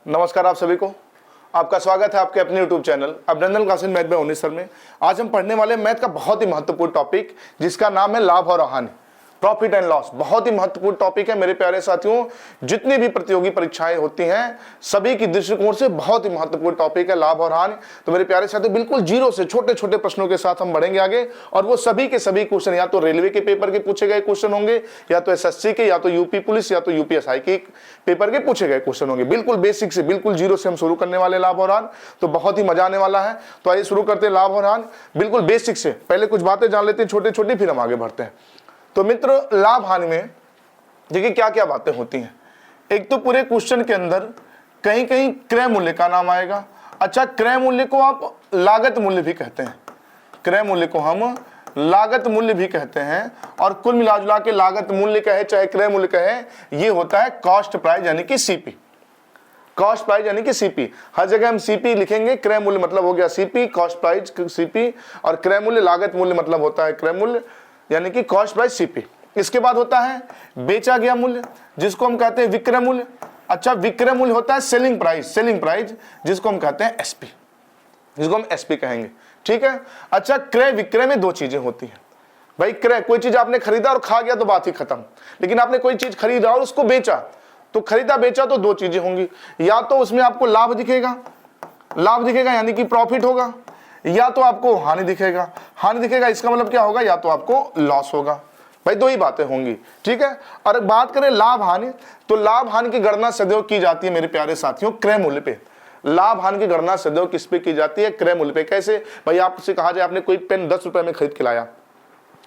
नमस्कार आप सभी को, आपका स्वागत है आपके अपने YouTube चैनल अभिनंदन क्लासेस मैथ में 19 सर में। आज हम पढ़ने वाले मैथ का बहुत ही महत्वपूर्ण टॉपिक जिसका नाम है लाभ और हानि, प्रॉफिट एंड लॉस। बहुत ही महत्वपूर्ण टॉपिक है मेरे प्यारे साथियों। जितनी भी प्रतियोगी परीक्षाएं होती हैं सभी की दृष्टिकोण से बहुत ही महत्वपूर्ण टॉपिक है लाभ और हानि। तो मेरे प्यारे साथियों बिल्कुल जीरो से छोटे छोटे प्रश्नों के साथ हम बढ़ेंगे आगे, और वो सभी के सभी क्वेश्चन या तो रेलवे के पेपर के पूछे गए क्वेश्चन होंगे, या तो एसएससी के, या तो यूपी पुलिस, या तो यूपीएसआई के पेपर के पूछे गए क्वेश्चन होंगे। बिल्कुल बेसिक से, बिल्कुल जीरो से हम शुरू करने वाले लाभ और हानि, तो बहुत ही मजा आने वाला है। तो आइए शुरू करते हैं लाभ और हानि बिल्कुल बेसिक से। पहले कुछ बातें जान लेते हैं छोटे छोटी, फिर हम आगे बढ़ते हैं। तो मित्र, लाभ हानि में देखिए क्या क्या बातें होती हैं। एक तो पूरे क्वेश्चन के अंदर कहीं कहीं क्रय मूल्य का नाम आएगा। अच्छा, क्रय मूल्य को आप लागत मूल्य भी कहते हैं, क्रय मूल्य को हम लागत मूल्य भी कहते हैं। और कुल मिलाजुला के लागत मूल्य कहे चाहे क्रय मूल्य कहे, ये होता है कॉस्ट प्राइस यानी कि सीपी। कॉस्ट प्राइस यानी कि सीपी, हर जगह हम सीपी लिखेंगे। क्रय मूल्य मतलब हो गया सीपी, कॉस्ट प्राइस सीपी, और क्रय मूल्य लागत मूल्य मतलब होता है क्रय मूल्य यानी कि कॉस्ट प्राइस सीपी। इसके बाद होता है बेचा गया मूल्य जिसको हम कहते हैं विक्रय मूल्य। अच्छा, विक्रय मूल्य होता है सेलिंग प्राइस, सेलिंग प्राइस जिसको हम कहते हैं एसपी, जिसको हम एसपी कहेंगे, ठीक है। अच्छा, क्रय विक्रय में दो चीजें होती हैं भाई। क्रय, कोई चीज आपने खरीदा और खा गया तो बात ही खत्म, लेकिन आपने कोई चीज खरीदा और उसको बेचा, तो खरीदा बेचा तो दो चीजें होंगी। या तो उसमें आपको लाभ दिखेगा, लाभ दिखेगा यानी कि प्रॉफिट होगा, या तो आपको हानि दिखेगा, हानि दिखेगा इसका मतलब क्या होगा, या तो आपको लॉस होगा। भाई दो ही बातें होंगी, ठीक है। और बात करें लाभ हानि, तो लाभ हानि की गणना सदैव की जाती है मेरे प्यारे साथियों क्रय मूल्य पे। लाभ हानि की गणना सदैव किस पे की जाती है, क्रय मूल्य पे। कैसे भाई, आपसे कहा जाए आपने कोई पेन 10 रुपए में खरीद के लाया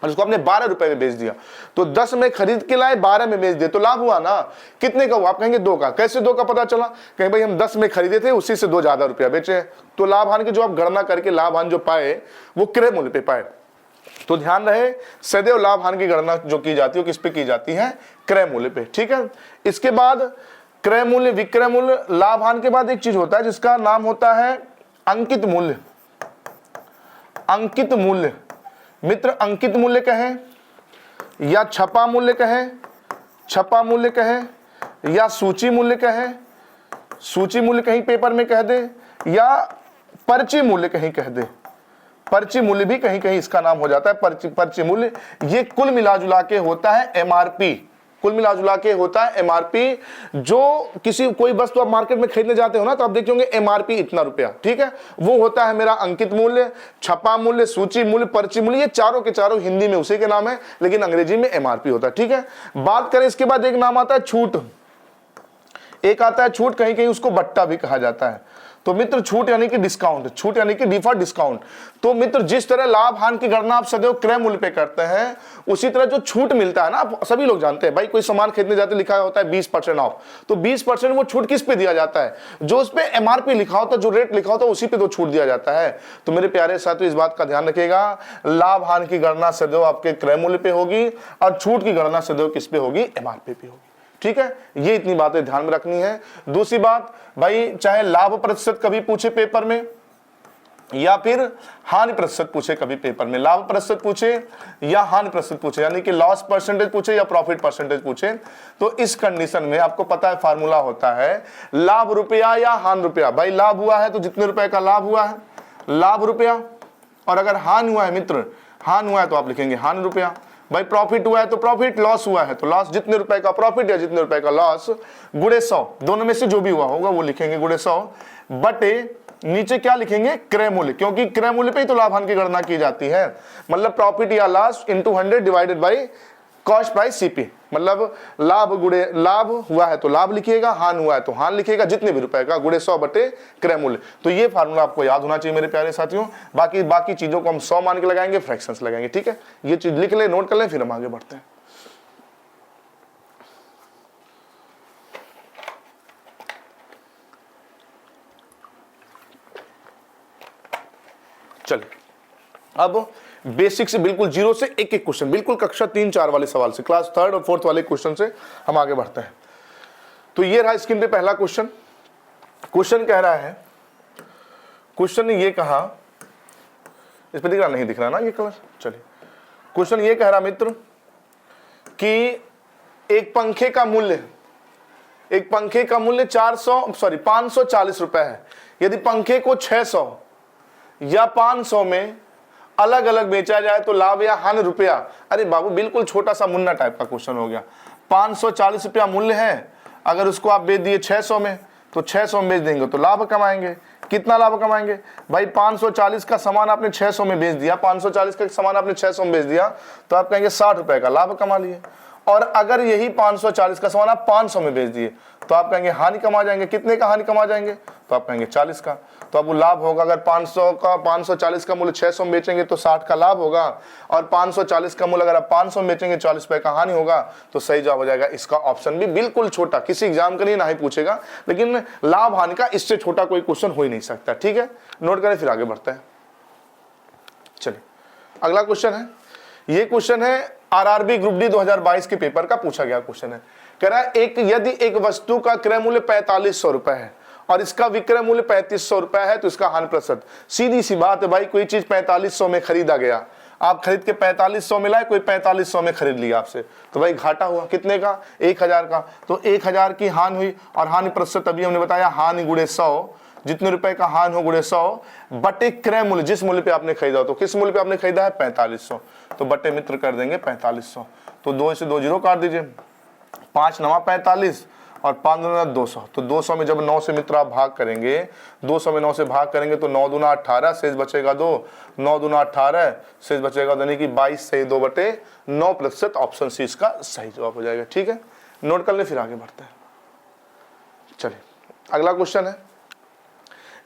और उसको आपने 12 रुपए में बेच दिया, तो 10 में खरीद के लाए 12 में बेच दिए, तो लाभ हुआ ना। कितने का हुआ, आप कहेंगे 2 का। कैसे 2 का पता चला, कहीं भाई हम 10 में खरीदे थे उसी से 2 ज्यादा रुपया बेचे। तो लाभ हानि की जो आप गणना करके लाभ हानि जो पाए वो क्रय मूल्य पे पाए। तो ध्यान रहे सदैव लाभ हानि की गणना जो की जाती है किस पे की जाती है, क्रय मूल्य पे, ठीक है। इसके बाद क्रय मूल्य, विक्रय मूल्य, लाभ हानि के बाद एक चीज होता है जिसका नाम होता है अंकित मूल्य। अंकित मूल्य मित्र, अंकित मूल्य कहें या छपा मूल्य कहें, छपा मूल्य कहें या सूची मूल्य कहें, सूची मूल्य कहीं पेपर में कह दे, या पर्ची मूल्य कहीं कह दे। पर्ची मूल्य भी कहीं कहीं इसका नाम हो जाता है पर्ची मूल्य। ये कुल मिलाजुला के होता है एमआरपी, कुल मिलाजुला के होता है एमआरपी। जो किसी कोई वस्तु आप मार्केट में खरीदने जाते हो ना, तो आप देखोगे एमआरपी इतना रुपया, ठीक है। वो होता है मेरा अंकित मूल्य, छपा मूल्य, सूची मूल्य, पर्ची मूल्य। ये चारों के चारों हिंदी में उसी के नाम है, लेकिन अंग्रेजी में एमआरपी होता है, ठीक है। बात करें इसके बाद एक नाम आता है छूट, एक आता है छूट, कहीं कहीं उसको बट्टा भी कहा जाता है। तो मित्र छूट यानी कि डिस्काउंट, छूट यानी कि डिफर डिस्काउंट। तो मित्र जिस तरह लाभ हानि की गणना आप सदैव क्रय मूल्य पे करते हैं, उसी तरह जो छूट मिलता है ना, आप सभी लोग जानते हैं भाई, कोई सामान खरीदने जाते लिखा होता है 20% ऑफ, तो 20% वो छूट किस पे दिया जाता है, जो उस पे एमआरपी लिखा होता है, जो रेट लिखा होता है उसी पे तो छूट दिया जाता है। तो मेरे प्यारे साथियों इस बात का ध्यान रखिएगा, लाभ हानि की गणना सदैव आपके क्रय मूल्य पे होगी और छूट की गणना सदैव किस पे होगी, एमआरपी पे होगी, ठीक है। ये इतनी बातें ध्यान में रखनी है। दूसरी बात भाई, चाहे लाभ प्रतिशत कभी पूछे पेपर में या फिर हानि प्रतिशत पूछे कभी पेपर में, लाभ प्रतिशत पूछे या हानि प्रतिशत पूछे, यानी कि लॉस परसेंटेज पूछे या प्रॉफिट परसेंटेज पूछे, तो इस कंडीशन में आपको पता है फार्मूला होता है लाभ रुपया या हानि रुपया। भाई लाभ हुआ है तो जितने रुपए का लाभ हुआ है लाभ रुपया, और अगर हानि हुआ है मित्र, हानि हुआ है तो आप लिखेंगे हानि रुपया। भाई प्रॉफिट हुआ है तो प्रॉफिट, लॉस हुआ है तो लॉस। जितने रुपए का प्रॉफिट या जितने रुपए का लॉस गुणे 100, दोनों में से जो भी हुआ होगा वो लिखेंगे गुणे 100 बटे नीचे क्या लिखेंगे, क्रय मूल्य, क्योंकि क्रय मूल्य पे ही तो लाभ हानि की गणना की जाती है। मतलब प्रॉफिट या loss into 100 divided by cost price CP. मतलब लाभ गुणे, लाभ हुआ है तो लाभ लिखिएगा, हानि हुआ है तो हानि लिखिएगा, जितने भी रुपए का गुणे 100 बटे क्रय मूल्य। तो ये फार्मूला आपको याद होना चाहिए मेरे प्यारे साथियों। बाकी चीजों को हम 100 मान के लगाएंगे, फ्रैक्शंस लगाएंगे, ठीक है। ये चीज लिख ले, नोट कर ले, फिर हम आगे बढ़ते हैं। चलिए अब बेसिक से बिल्कुल जीरो से एक एक क्वेश्चन, बिल्कुल कक्षा 3-4 वाले सवाल से, क्लास 3rd और 4th वाले क्वेश्चन से हम आगे बढ़ते हैं। तो ये रहा स्क्रीन पे पहला क्वेश्चन। क्वेश्चन कह रहा है, क्वेश्चन ने ये कहा, इस पे दिख रहा, नहीं दिख रहा ना ये कलर, चलिए। क्वेश्चन ये कह रहा मित्र कि एक पंखे का मूल्य एक पंखे का मूल्य 540 रुपए है। यदि पंखे को 600 या 500 में अलग अलग बेचा जाए तो लाभ या हानि रुपया। अरे बाबू बिल्कुल छोटा सा मुन्ना टाइप का क्वेश्चन हो गया। 540 रुपया मूल्य है, अगर उसको आप बेच दिए 600 में तो 600 में बेच देंगे तो लाभ कमाएंगे। कितना लाभ कमाएंगे भाई? 540 का सामान आपने 600 में बेच दिया, 540 का सामान आपने 600 में बेच दिया तो आप कहेंगे 60 रुपए का लाभ कमा लिए। और अगर यही 540 का सामान आप 500 में बेच दिए तो आप कहेंगे हानि कमा जाएंगे। कितने का हानि कमा जाएंगे? तो आप कहेंगे 40 का। तो अब वो लाभ होगा, अगर 540 का मूल्य 600 में बेचेंगे तो 60 का लाभ होगा, और 540 का मूल्य अगर आप 500 में बेचेंगे 40 रुपए का हानि होगा। तो सही जवाब हो जाएगा इसका ऑप्शन भी। बिल्कुल छोटा, किसी एग्जाम के लिए ना ही पूछेगा, लेकिन लाभ हानि का इससे छोटा कोई क्वेश्चन हो ही नहीं सकता। ठीक है, नोट करें, फिर आगे बढ़ते हैं। चलिए अगला क्वेश्चन है, ये क्वेश्चन है आरआरबी ग्रुप डी 2022 के पेपर का पूछा गया क्वेश्चन है। कह रहा है यदि एक वस्तु का क्रय मूल्य 4500 रुपए है और इसका विक्रय मूल्य 3500 रुपए है तो इसका हानि प्रतिशत। सीधी सी बात है भाई, कोई चीज 4500 में खरीदा गया, आप खरीद के 4500 में लाए, कोई 4500 में खरीद लिया आपसे, तो भाई घाटा हुआ। कितने का? 1000 का। तो 1000 की हानि हुई, और हानि प्रतिशत अभी हमने बताया हानि गुणे 100, जितने रुपए का हानि हो गुणे 100 बटे क्रय मूल्य, जिस मूल्य पे आपने खरीदा हो। तो किस मूल्य पे आपने खरीदा है? 4500। तो बटे मित्र कर देंगे 4500। तो 2 से 2 जीरो काट दीजिए, 5 9 45 और 5 दूना 200। तो 200 में जब 9 से मित्र आप भाग करेंगे, 200 में 9 से भाग करेंगे तो 9 दूना 18, शेष बचेगा 2, 9 दूना 18, शेष बचेगा यानी कि 22 से 2 बटे 9 प्रतिशत। ऑप्शन सी इसका सही जवाब हो जाएगा। ठीक है, नोट कर ले, फिर आगे बढ़ते हैं। चलिए अगला क्वेश्चन है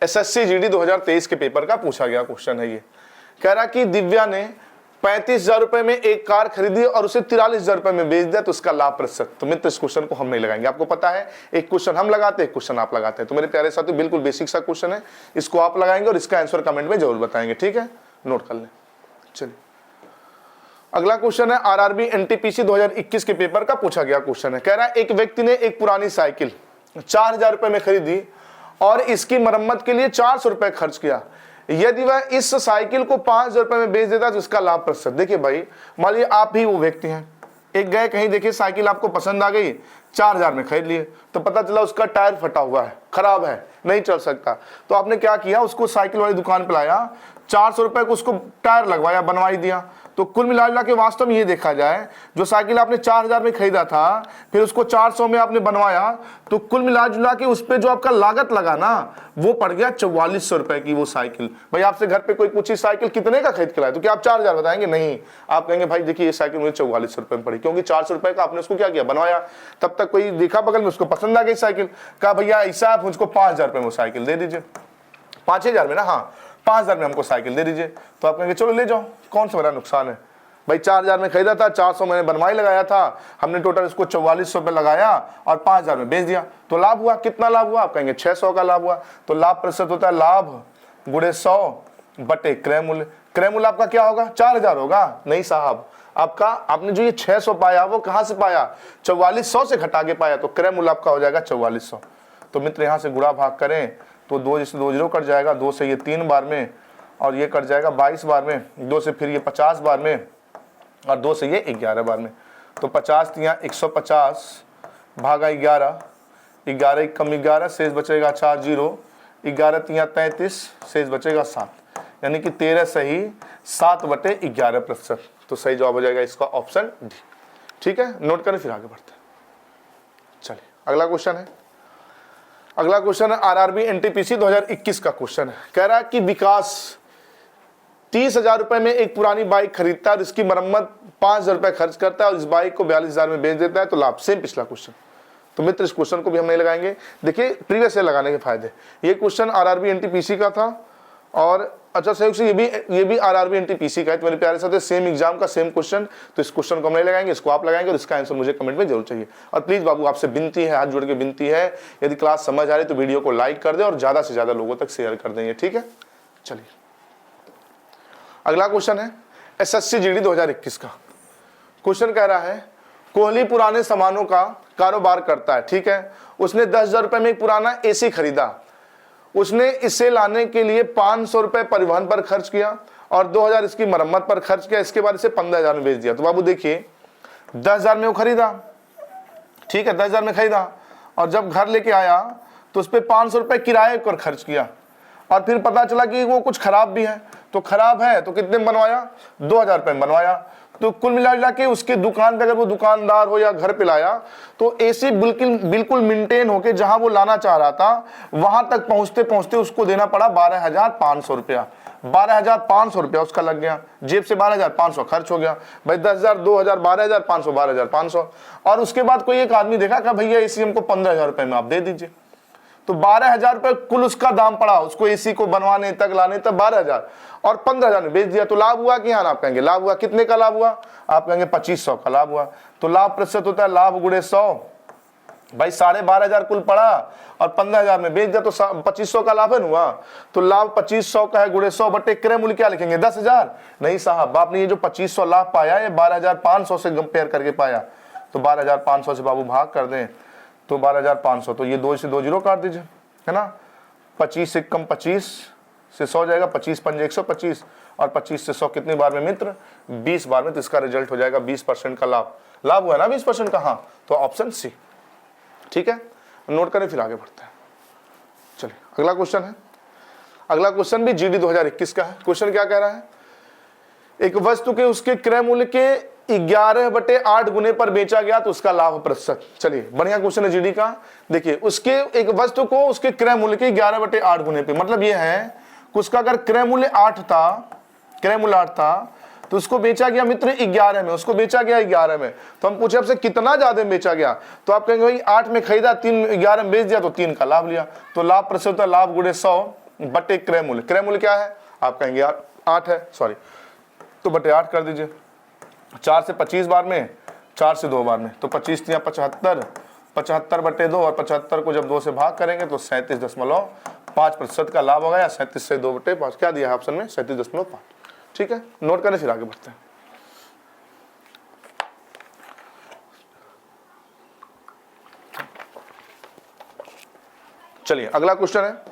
एसएससी जीडी 2023 के पेपर का पूछा गया क्वेश्चन है। ये कह रहा कि दिव्या ने 35,000 रुपए में एक कार खरीदी और उसे 43,000 रुपए में बेच दिया तो उसका लाभ प्रतिशत। तो मित्र इस क्वेश्चन को हम नहीं लगाएंगे, आपको पता है एक क्वेश्चन हम लगाते हैं, एक क्वेश्चन आप लगाते हैं। तो मेरे प्यारे साथियों बिल्कुल बेसिक सा क्वेश्चन है, इसको आप लगाएंगे और इसका आंसर कमेंट में जरूर बताएंगे। ठीक है, नोट कर लें। चलिए अगला क्वेश्चन है आरआरबी एनटीपीसी 2021 के पेपर का पूछा गया क्वेश्चन है। कह रहा है एक व्यक्ति ने एक पुरानी साइकिल 4000 रुपए में खरीदी और इसकी मरम्मत के लिए 400 रुपए खर्च किया। यदि वह इस साइकिल को 5000 रुपए में बेच देता तो इसका लाभ प्रतिशत। देखिए भाई, मान लीजिए आप ही वो व्यक्ति हैं, एक गए कहीं, देखिए साइकिल आपको पसंद आ गई, 4000 में खरीद लिए, तो पता चला उसका टायर फटा हुआ है, खराब है, नहीं चल सकता। तो आपने क्या किया, उसको साइकिल वाली दुकान पे लाया, 400 रुपए को उसको टायर लगवाया, बनवाई दिया। तो कुल मिला के वास्तव में ये देखा जाए, जो साइकिल आपने 4000 में खरीदा था, फिर उसको 400 में आपने बनवाया, तो कुल मिला के उस पर जो आपका लागत लगा ना, वो पड़ गया 4400 रुपए की वो साइकिल। भाई आपसे घर पे कोई पूछी साइकिल कितने का खरीद के लाए, तो क्या आप 4000 बताएंगे? नहीं, आप कहेंगे भाई देखिए ये साइकिल मुझे 4400 रुपए में पड़ी, क्योंकि 400 रुपए का आपने उसको क्या किया, बनवाया। तब तक कोई देखा बगल में, उसको पसंद आ गई साइकिल, कहा भैया ऐसा आप मुझको 5000 रुपए में साइकिल दे दीजिए, 5000 में ना, हाँ 5000 में हमको साइकिल दे दीजिए। तो आप कहेंगे चलो ले जाओ, कौन सा मेरा नुकसान है भाई, 4000 में खरीदा था, 400 मैंने बनवाई लगाया था, हमने टोटल इसको 4400 रुपए लगाया और 5000 में बेच दिया, तो लाभ हुआ। कितना लाभ हुआ? आप कहेंगे 600 का लाभ हुआ। तो लाभ प्रतिशत होता है लाभ गुणे 100 बटे क्रय मूल्य। क्रय मूल्य आपका क्या होगा? 4000 होगा? नहीं साहब, आपका आपने जो ये 600 पाया वो कहां से पाया? 4400 से घटा के पाया, तो क्रय मूल्य आपका हो जाएगा 4400। तो मित्र यहां से गुणा भाग करें तो 2 से 2 जीरो कट जाएगा, 2 से ये 3 बार में, और ये कट जाएगा 22 बार में, 2 से फिर ये 50 बार में, और 2 से ये 11 बार में। तो 50 तिया 150 भागा 11, 11 कम 11, शेष बचेगा 4 जीरो, 11 तिया 33, शेष बचेगा 7, यानी कि 13 सही 7 बटे 11 प्रतिशत। तो सही जवाब हो जाएगा इसका ऑप्शन डी। ठीक है, नोट करें, फिर आगे बढ़ते हैं। चलिए अगला क्वेश्चन है, अगला क्वेश्चन है आरआरबी एनटीपीसी 2021 का क्वेश्चन है। कह रहा है कि विकास 30,000 रुपए में एक पुरानी बाइक खरीदता है और इसकी मरम्मत 5000 रुपए खर्च करता है और इस बाइक को 42,000 में बेच देता है, तो लाभ। सेम पिछला क्वेश्चन। तो मित्र इस क्वेश्चन को भी हम नहीं लगाएंगे। देखिए प्रीवियस ईयर लगाने के फायदे, ये क्वेश्चन आरआरबी एनटीपीसी का था, और अच्छा सहयोग से ये भी आरआरबी एनटीपीसी का है। तो मेरे प्यारे साथियों सेम एग्जाम का सेम क्वेश्चन, तो इस क्वेश्चन को हम नहीं लगाएंगे, इसको आप लगाएंगे और इसका आंसर मुझे कमेंट में जरूर चाहिए। और प्लीज बाबू आपसे विनती है, हाथ जोड़ के विनती है, यदि क्लास समझ आ रही तो वीडियो को लाइक कर दे और ज्यादा से ज्यादा लोगों तक शेयर कर देंगे। ठीक है, चलिए अगला क्वेश्चन है एसएससी जीडी 2021 का। क्वेश्चन कह रहा है कोहली पुराने सामानों का कारोबार करता है, ठीक है। उसने 10,000 रुपए में एक पुराना एसी खरीदा, उसने इसे लाने के लिए 500 रुपए परिवहन पर खर्च किया और 2,000 इसकी मरम्मत पर खर्च किया, इसके बाद इसे 15,000 में बेच दिया। तो बाबू देखिए 10,000 में वो खरीदा, ठीक है, 10,000 में खरीदा और जब घर लेके आया तो उस पर 500 रुपये किराए पर खर्च किया, और फिर पता चला कि वो कुछ खराब भी है। तो खराब है तो कितने में बनवाया, 2000 रुपये में बनवाया। तो कुल मिला के उसके दुकान पे अगर वो दुकानदार हो या घर पे लाया तो एसी बिल्कुल मेंटेन होके जहां वो लाना चाह रहा था वहां तक पहुंचते पहुंचते उसको देना पड़ा 12,500 रुपया। 12,500 रुपया उसका लग गया, जेब से 12,500 खर्च हो गया। भाई 10,000, 2,000, 12,500, 12,500। और उसके बाद कोई एक आदमी देखा कि भैया एसी हमको 15,000 रुपये में आप दे दीजिए। तो 12,000 रुपये कुल उसका दाम पड़ा उसको एसी को बनवाने तक लाने तक 12,000, और 15,000 में बेच दिया। तो लाभ हुआ कि हाँ, आप कहेंगे लाभ हुआ। कितने का लाभ हुआ, आप कहेंगे 2500 का लाभ हुआ। तो लाभ प्रतिशत होता है लाभ गुणे 100। भाई 12,500 कुल पड़ा और 15,000 में बेच दिया तो 2500 का लाभ है हुआ। तो लाभ 2500 का है, गुणे 100 बटे क्रय मूल्य क्या लिखेंगे, 10,000। नहीं साहब, आपने ये जो 2500 लाभ पाया ये 12,500 से कंपेयर करके पाया। तो 12,500 से बाबू भाग कर दें तो 12,500, तो ये 2 से 2 जीरो काट दीजिए, है ना। 25 से कम 25 से 100 जाएगा, 25 पंजे 125, और 25 से 100 कितनी बार में मित्र, 20 बार में। तो इसका रिजल्ट हो जाएगा 20% का लाभ। लाभ हुआ ना 20% का, हाँ। तो ऑप्शन सी, ठीक है, नोट करें फिर आगे बढ़ते हैं। चलिए अगला क्वेश्चन है। अगला क्वेश्चन भी जीडी 2021 का है। क्वेश्चन क्या कह रहा है, एक वस्तु के उसके क्रय मूल्य के 11/8 गुने पर बेचा गया तो उसका लाभ प्रतिशत। चलिए बढ़िया क्वेश्चन है जीडी का। देखिए उसके एक वस्तु को उसके क्रय मूल्य के 11/8 गुने पे, मतलब ये है कि उसका अगर क्रय मूल्य 8 था तो उसको बेचा गया मित्र 11 में, उसको बेचा गया 11 में। तो हम पूछे आपसे कितना ज्यादा बेचा गया, तो आप कहेंगे भाई 8 में खरीदा, 11 में बेच दिया तो 3 का लाभ लिया। तो लाभ प्रतिशत होता है लाभ गुणे 100 बटे क्रय मूल्य। क्रय मूल्य क्या है, आप कहेंगे यार 8 है, सॉरी, तो बटे 8 कर दीजिए। 4 से 25 बार में, 4 से 2 बार में, तो 25 या 75, 75 बटे 2, और 75 को जब 2 से भाग करेंगे तो 37.5% का लाभ होगा, या 37 से 2 बटे 5 क्या दिया है ऑप्शन में, 37.5। ठीक है, नोट करने फिर आगे बढ़ते हैं। चलिए अगला क्वेश्चन है।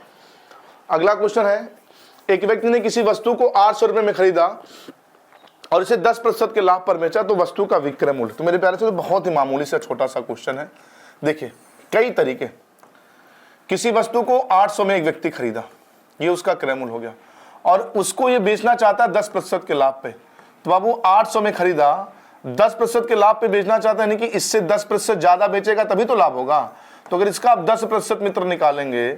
अगला क्वेश्चन है, एक व्यक्ति ने किसी वस्तु को 800 रुपए में खरीदा और इसे 10% के लाभ पर बेचा तो वस्तु का विक्रय मूल्य। तो मेरे प्यारे से तो बहुत ही मामूली सा छोटा सा क्वेश्चन है। देखिए कई तरीके, किसी वस्तु को 800 में एक व्यक्ति खरीदा, ये उसका क्रय मूल्य हो गया, और उसको ये बेचना चाहता है 10% के लाभ पे। तो बाबू 800 में खरीदा, 10% के लाभ पे बेचना चाहता है, यानी कि इससे 10% ज्यादा बेचेगा तभी तो लाभ होगा। तो अगर इसका आप 10% मित्र निकालेंगे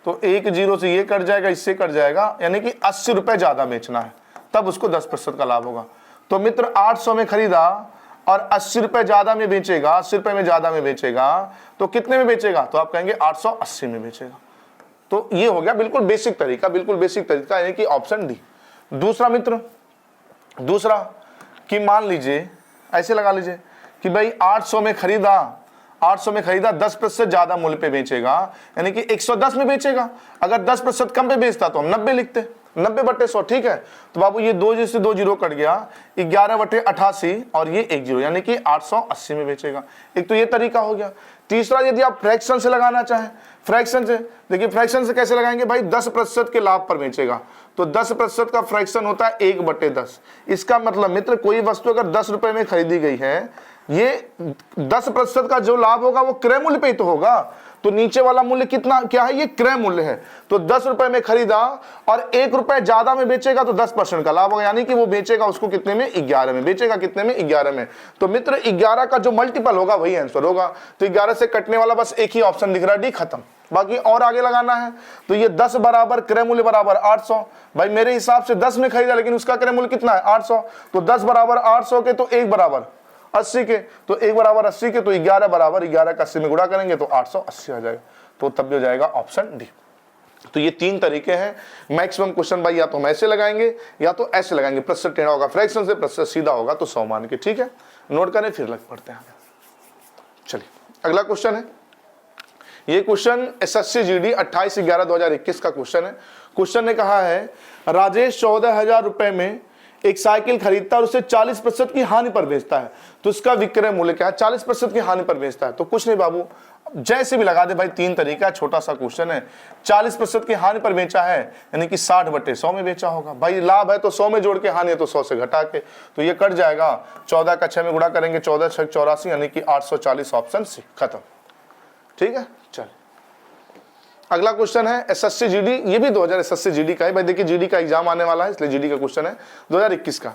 तो 1 जीरो से ये कट जाएगा, इससे कट जाएगा, यानी कि 80 रुपए ज्यादा बेचना है, तब उसको 10% का लाभ होगा। तो मित्र 800 में खरीदा और 80 रुपए ज्यादा में बेचेगा, 80 रुपए में ज्यादा में बेचेगा, तो कितने में बेचेगा, तो आप कहेंगे 880 में बेचेगा। तो ये हो गया बिल्कुल बेसिक तरीका, यानी कि ऑप्शन डी। दूसरा मित्र, दूसरा कि मान लीजिए ऐसे लगा लीजिए कि भाई 800 में खरीदा, 10% ज्यादा मूल्य पे बेचेगा, यानी कि 110 में बेचेगा। अगर 10% कम पे बेचता तो हम 90 लिखते, 90 बटे 100, ठीक है। तो बाबू ये 2 से 2 जीरो कट गया, 11 बटे 88, और ये 1 जीरो, यानी कि 880 में बेचेगा। एक तो ये तरीका हो गया। तीसरा, यदि आप फ्रैक्शन से लगाना चाहें, फ्रैक्शन से, देखिए फ्रैक्शन से कैसे लगाएंगे भाई, 10% के लाभ पर बेचेगा, तो 10% का फ्रैक्शन होता है 1/10। इसका मतलब मित्र कोई वस्तु अगर 10 रुपए में खरीदी गई है, ये 10% का जो लाभ होगा वो क्रय मूल्य पे ही तो होगा। तो नीचे वाला मूल्य कितना क्या है, ये क्रय मूल्य है। तो 10 रुपए में खरीदा और 1 रुपए ज्यादा में बेचेगा तो 10% का लाभ होगा, यानी कि वो बेचेगा उसको कितने में, 11 में बेचेगा, कितने में, 11 में। तो मित्र 11 का जो मल्टीपल होगा वही आंसर होगा। तो 11 से कटने वाला बस एक ही ऑप्शन दिख रहा है, डी, खत्म। बाकी और आगे लगाना है तो ये 10 बराबर क्रय मूल्य बराबर 800। भाई मेरे हिसाब से 10 में खरीदा लेकिन उसका क्रय मूल्य कितना है, 800। तो 10 बराबर 800 के, तो 1 बराबर 80 के, तो 1 बराबर 80 के, तो 11 बराबर 11 का 80 में गुणा करेंगे तो 880 आ जाएगा। तो तब भी हो जाएगा ऑप्शन डी। तो ये 3 तरीके हैं। मैक्सिमम क्वेश्चन भाई या तो हम ऐसे लगाएंगे या तो ऐसे लगाएंगे, प्रतिशत टेढ़ा होगा फ्रैक्शन से, प्रतिशत सीधा होगा तो 100 मान के, ठीक है। नोट करें फिर लग पड़ते हैं। चलिए अगला क्वेश्चन है। ये क्वेश्चन एसएससी जीडी 28/11/2021 का क्वेश्चन है। क्वेश्चन ने कहा है राजेश 14,000 रुपए में एक साइकिल खरीदता है और उसे 40% की हानि पर बेचता है, तो उसका विक्रय मूल्य क्या है, 40% की हानि पर बेचता है। तो कुछ नहीं बाबू, जैसे भी लगा दे भाई, 3 तरीका, छोटा सा क्वेश्चन है। 40% की हानि पर बेचा है, यानी कि 60/100 में बेचा होगा। भाई लाभ है तो 100 में जोड़ के, हानि है तो 100 से घटा के, तो ये कट जाएगा। 14 का 6 में गुणा करेंगे, 14 6 84, यानी कि 840, ऑप्शन सी, खत्म। ठीक है। चल अगला क्वेश्चन है एसएससी जीडी, ये भी 2000 एसएससी जीडी का है भाई। देखिए जीडी का एग्जाम आने वाला है, इसलिए जीडी का क्वेश्चन है 2021 का।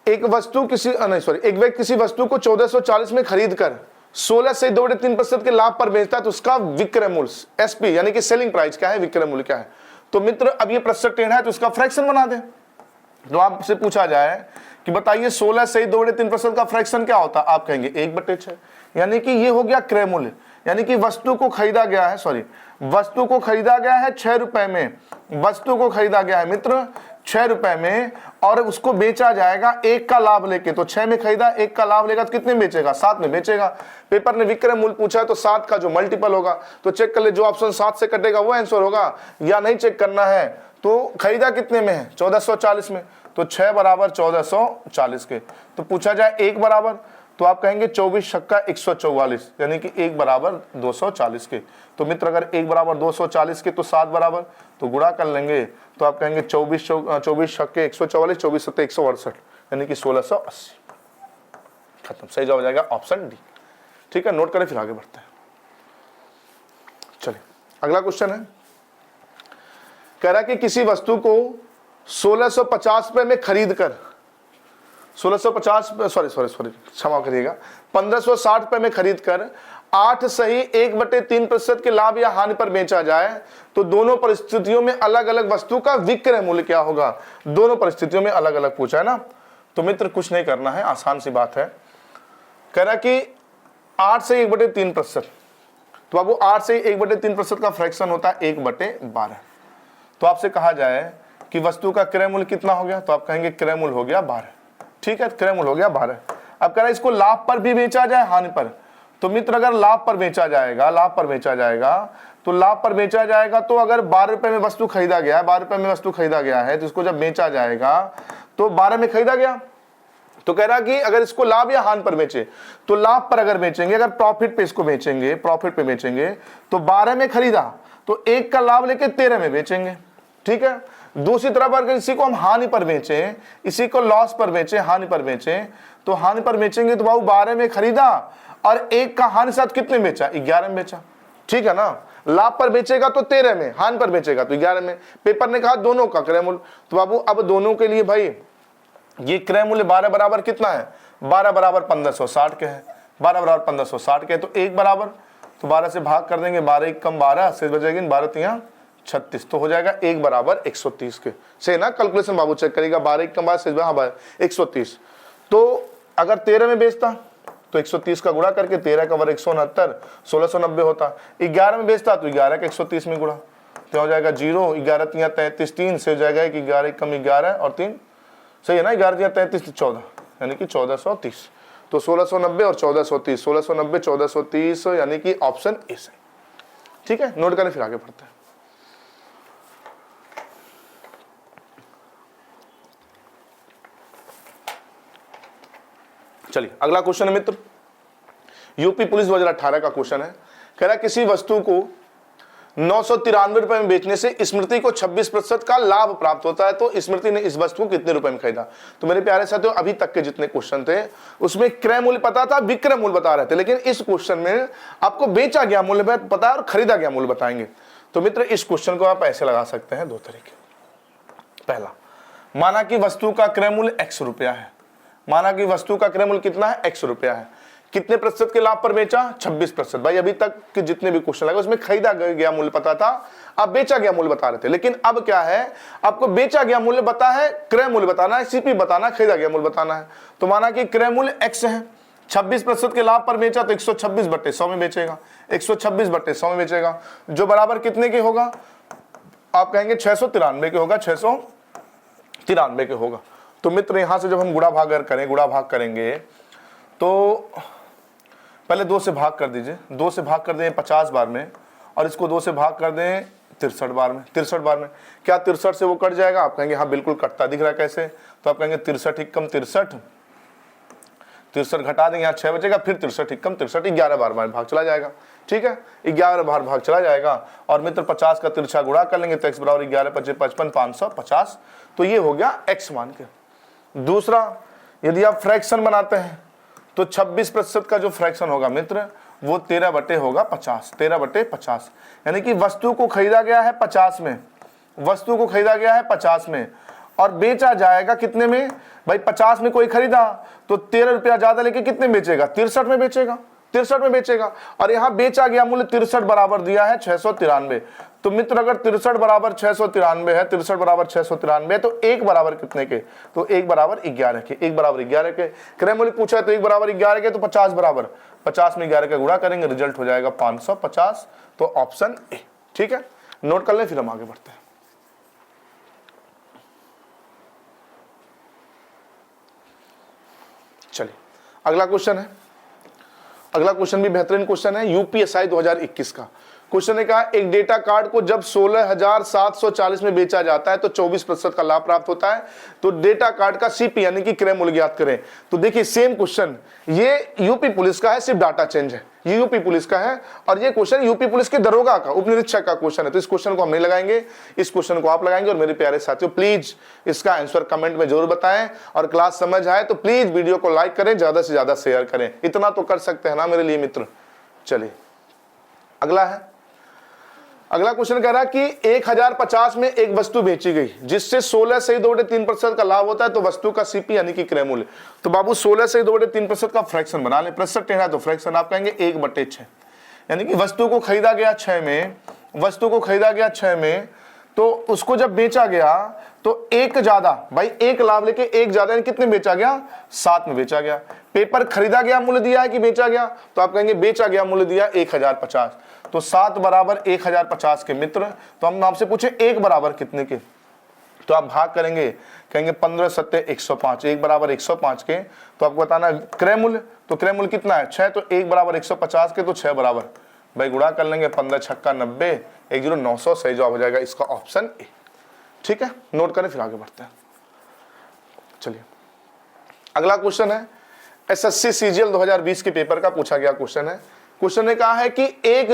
एक व्यक्ति किसी वस्तु को 1440 में खरीद कर 16 से 2.3% के लाभ पर बेचता है तो उसका विक्रय मूल्य एसपी यानी कि सेलिंग प्राइस क्या है, विक्रय मूल्य क्या है। तो मित्र अब ये प्रतिशत टेढ़ा है तो उसका फ्रैक्शन बना दें। तो आपसे पूछा जाए कि बताइए 16 से 2.3% का फ्रैक्शन क्या होता है, आप कहेंगे 1/6, यानी कि ये हो गया क्रय मूल्य, यानी कि वस्तु को खरीदा गया है, वस्तु को खरीदा गया है 6 रुपए में, वस्तु को खरीदा गया है मित्र 6 रुपए में और उसको बेचा जाएगा 1 का लाभ लेके। तो 6 में खरीदा, 1 का लाभ लेगा तो कितने में बेचेगा, 7 में बेचेगा। पेपर ने विक्रय मूल्य पूछा है तो 7 का जो मल्टीपल होगा तो चेक कर ले, जो ऑप्शन 7 से कटेगा वो आंसर होगा, या नहीं चेक करना है तो खरीदा कितने में है 1440 में, तो 6 बराबर 1440 के। तो पूछा जाए 1 बराबर, तो आप कहेंगे 24 छक्का 144, यानी कि 1 बराबर 240 के। तो मित्र अगर 1 बराबर 240 के तो 7 बराबर, तो गुणा कर लेंगे तो आप कहेंगे 24 छक्के 144, 24 सत्ते 168, यानी कि 1680। खत्म, सही जवाब हो जाएगा ऑप्शन डी। ठीक है, नोट करें फिर आगे बढ़ते हैं। चलिए अगला क्वेश्चन है, कह रहा है कि किसी वस्तु को 1650 रुपए में खरीद कर क्षमा करिएगा 1560 रुपए में खरीद कर 8 सही 1/3% के लाभ या हानि पर बेचा जाए तो दोनों परिस्थितियों में अलग अलग वस्तु का विक्रय मूल्य क्या होगा। दोनों परिस्थितियों में अलग अलग पूछा है ना। तो मित्र कुछ नहीं करना है, आसान सी बात है। कह रहा कि 8 से 1/3%, तो बाबू 8 से 1/3% का फ्रैक्शन होता है 1/12। तो आपसे कहा जाए कि वस्तु का क्रय मूल्य कितना हो गया, तो आप कहेंगे क्रय मूल्य हो गया 12। ठीक है, क्रय मूल्य हो गया 12। अब कह रहा है इसको लाभ पर भी बेचा जाए हानि पर, तो मित्र अगर लाभ पर बेचा जाएगा, तो लाभ पर बेचा जाएगा तो अगर 12 रुपए में वस्तु खरीदा गया है, 12 रुपए में वस्तु खरीदा गया है तो इसको जब बेचा जाएगा तो 12 में खरीदा गया। तो कह रहा कि अगर इसको लाभ या हानि पर बेचे तो लाभ पर अगर बेचेंगे, अगर प्रॉफिट पे इसको बेचेंगे, प्रॉफिट पे बेचेंगे तो 12 में खरीदा तो 1 का लाभ लेके 13 में बेचेंगे। ठीक है, दूसरी तरफ अगर इसी को हम हानि पर बेचें, इसी को लॉस पर बेचें, हानि पर बेचें, तो हानि पर बेचेंगे तो बाबू 12 में खरीदा और 1 का हानि साथ कितने बेचा, 11 में बेचा। ठीक है ना, लाभ पर बेचेगा तो 13 में, हानि पर बेचेगा तो 11 में। पेपर ने कहा दोनों का क्रय मूल्य, तो बाबू अब दोनों के लिए भाई ये क्रय मूल्य 12 बराबर कितना है, 12 बराबर 1560 के है, 12 बराबर 1560 के, तो 1 बराबर, तो 12 से भाग कर देंगे, 12 1 कम 12 से बचेगी 12 3 36, तो हो जाएगा 1 बराबर 130 के। से ना कैलकुलेशन बाबू चेक करेगा, 12 1 कम 12 से 130। तो अगर 13 में बेचता तो 130 का गुणा करके 13 का वर्ग 169, 1690 होता। 11 में बेचता तो 11 का 130 में गुणा, तो हो जाएगा 0, 11 3 33, 3 से हो जाएगा कि 11 कम 11 और 3, सही है ना, 11 33 14, यानी कि 1430। तो 1690 और 1430, 1690 1430, यानी कि ऑप्शन ए सही। ठीक है, नोट करें फिर आगे बढ़ते हैं। चलिए अगला क्वेश्चन है मित्र, यूपी पुलिस 2018 का क्वेश्चन है। कह रहा किसी वस्तु को 993 रुपए में बेचने से स्मृति को 26% का लाभ प्राप्त होता है, तो स्मृति ने इस वस्तु को कितने रुपए में खरीदा। तो मेरे प्यारे साथियों अभी तक के जितने क्वेश्चन थे उसमें क्रय मूल्य पता था, विक्रय मूल्य बता रहे थे, लेकिन इस क्वेश्चन में आपको बेचा गया मूल्य पता है और खरीदा गया मूल्य बताएंगे। तो मित्र इस क्वेश्चन को आप ऐसे लगा सकते हैं 2 तरीके। पहला, माना कि वस्तु का क्रय मूल्य x रुपया है, माना कि वस्तु का क्रय मूल्य कितना है, x रुपया है, कितने प्रतिशत के लाभ पर बेचा, 26%। भाई अभी तक के जितने भी क्वेश्चन लगे उसमें खरीदा गया मूल्य पता था, अब बेचा गया मूल्य बता रहे थे, लेकिन अब क्या है, आपको बेचा गया मूल्य बता है, क्रय मूल्य बताना है, सीपी बताना, खरीदा गया मूल्य बताना है। तो माना कि क्रय मूल्य x है, 26% के लाभ पर बेचा तो 126/100 में बेचेगा, 126/100 में बेचेगा, जो बराबर कितने के होगा, आप कहेंगे 693 के होगा, 693 के होगा। तो मित्र यहां से जब हम गुणा भाग करेंगे तो पहले 2 से भाग कर दीजिए, 2 से भाग कर दें 50 बार में, और इसको 2 से भाग कर दें 63 बार में, 63 बार में। क्या 63 से वो कट जाएगा, आप कहेंगे हाँ बिल्कुल कटता दिख रहा है, कैसे, तो आप कहेंगे 63 कम 63, 63 घटा देंगे, यहाँ 6 बचेगा, फिर 63 कम 63, 11 बार भाग चला जाएगा। ठीक है, 11 बार भाग चला जाएगा, और मित्र 50 का तिरछा गुणा कर लेंगे तो x बराबर 11 25 55 550, तो ये हो गया x मान के। दूसरा, यदि आप फ्रैक्शन बनाते हैं तो 26% का जो फ्रैक्शन होगा मित्र वो 13/50 होगा 50, 13/50। यानी कि वस्तु को खरीदा गया है 50 में, वस्तु को खरीदा गया है 50 में और बेचा जाएगा कितने में भाई? 50 में कोई खरीदा तो 13 रुपया ज्यादा लेके कितने बेचेगा? 63 में बेचेगा, 63 में बेचेगा। और यहां बेचा गया मूल्य 63 बराबर दिया है 693। तो मित्र अगर 63 बराबर 693 है, 63 बराबर 693, तो 1 बराबर कितने के? तो 1 बराबर 11 के, 1 बराबर 11 के। क्रय मूल्य पूछा है तो 1 बराबर 11 के, तो 50 बराबर 50 में 11 का गुणा करेंगे, रिजल्ट हो जाएगा 550। तो ऑप्शन ए। ठीक है, नोट कर लें, फिर हम आगे बढ़ते हैं। चलिए अगला क्वेश्चन है, अगला क्वेश्चन भी बेहतरीन क्वेश्चन है, यूपीएसआई 2021 का क्वेश्चन ने कहा एक डेटा कार्ड को जब 16,740 में बेचा जाता है तो 24% का लाभ प्राप्त होता है। तो डेटा कार्ड का सीपी यानी कि क्रय मूल्य ज्ञात करें। तो देखिए सेम क्वेश्चन, ये यूपी पुलिस का है, सिर्फ डाटा चेंज है, ये यूपी पुलिस का है और ये क्वेश्चन यूपी पुलिस के दरोगा का, उप निरीक्षक का क्वेश्चन है। तो इस क्वेश्चन को हम नहीं लगाएंगे, इस क्वेश्चन को आप लगाएंगे। और मेरे प्यारे साथियों प्लीज इसका आंसर कमेंट में जरूर बताएं और क्लास समझ आए तो प्लीज वीडियो को लाइक करें, ज्यादा से ज्यादा शेयर करें, इतना तो कर सकते हैं ना मेरे लिए मित्र। चलिए अगला है, अगला क्वेश्चन कह रहा है कि 1050 में एक वस्तु बेची गई जिससे 16 से 2.3% का लाभ होता है। तो वस्तु का सीपी यानी कि क्रय मूल्य, तो बाबू 16 से 2.3% का फ्रैक्शन बना ले। प्रतिशत टेढ़ा है तो फ्रैक्शन आप कहेंगे 1/6, यानी कि वस्तु को खरीदा गया 6 में, वस्तु को खरीदा गया 6 में, तो उसको जब बेचा गया तो एक ज्यादा भाई, एक लाभ लेके एक ज्यादा, यानी कितने बेचा गया? 7 में बेचा गया। पेपर खरीदा गया मूल्य दिया है कि बेचा गया? तो आप कहेंगे बेचा गया मूल्य दिया 1050। तो 7 बराबर 1050 के मित्र। तो हम आपसे पूछे 1 बराबर कितने के? तो आप भाग करेंगे, कहेंगे 15 सत्ते 105, 1 बराबर 105 के। तो आपको बताना क्रय मूल्य, तो क्रय मूल्य कितना है? 6, तो 1 बराबर 150 के, तो 6 बराबर भाई गुणा कर लेंगे, 15 छक्का 90, 900, सही जवाब हो जाएगा इसका ऑप्शन ए। ठीक है, नोट करें फिर आगे बढ़ते हैं। चलिए अगला क्वेश्चन है एसएससी सीजीएल 2020 के पेपर का पूछा गया क्वेश्चन है। क्वेश्चन ने कहा है कि एक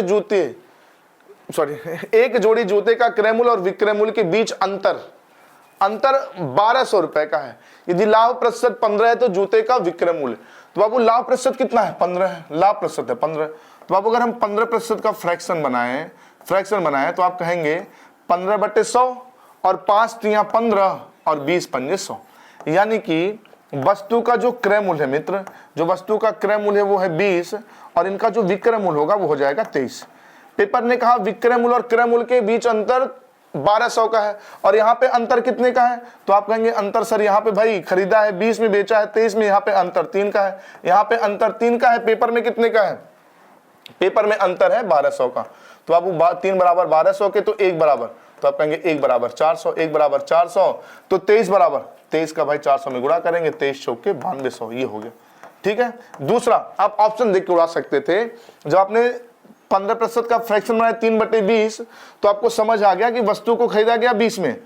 जोड़ी जूते का क्रय मूल्य और विक्रय मूल्य के बीच अंतर 1200 रुपए का है। यदि लाभ प्रतिशत 15 है तो जूते का विक्रय मूल्य, तो बाबू लाभ प्रतिशत कितना है? 15 है, लाभ प्रतिशत है 15। तो बाबू अगर हम 15% का फ्रैक्शन बनाएं तो आप कहेंगे 15/100 और 5 तिया 15 और 20 पंजे 100, यानी कि वस्तु का जो क्रय मूल्य है मित्र, जो वस्तु का क्रय मूल्य है वो है 20 और इनका जो विक्रय मूल्य होगा वो हो जाएगा 23। पेपर ने कहा विक्रय मूल्य और क्रय मूल्य के बीच अंतर 1200 का है और यहाँ पे अंतर कितने का है? तो आप कहेंगे अंतर सर यहाँ पे भाई खरीदा है 20 में, बेचा है 23 में, यहाँ पे अंतर 3 का है, यहाँ पे अंतर 3 का है। पेपर में कितने का है? पेपर में अंतर है 1200 का। तो आप 3 बराबर 1200 के, तो 1 बराबर, तो आप कहेंगे 1 बराबर 400, 1 बराबर 400, तो 23 बराबर 23 का भाई 400 में गुणा करेंगे, 23 चौके 9200, ये हो गया। ठीक है, दूसरा आप ऑप्शन देख के उड़ा सकते थे। जब आपने 15% का फ्रैक्शन बनाया 3/20, तो आपको समझ आ गया कि वस्तु को खरीदा गया 20 में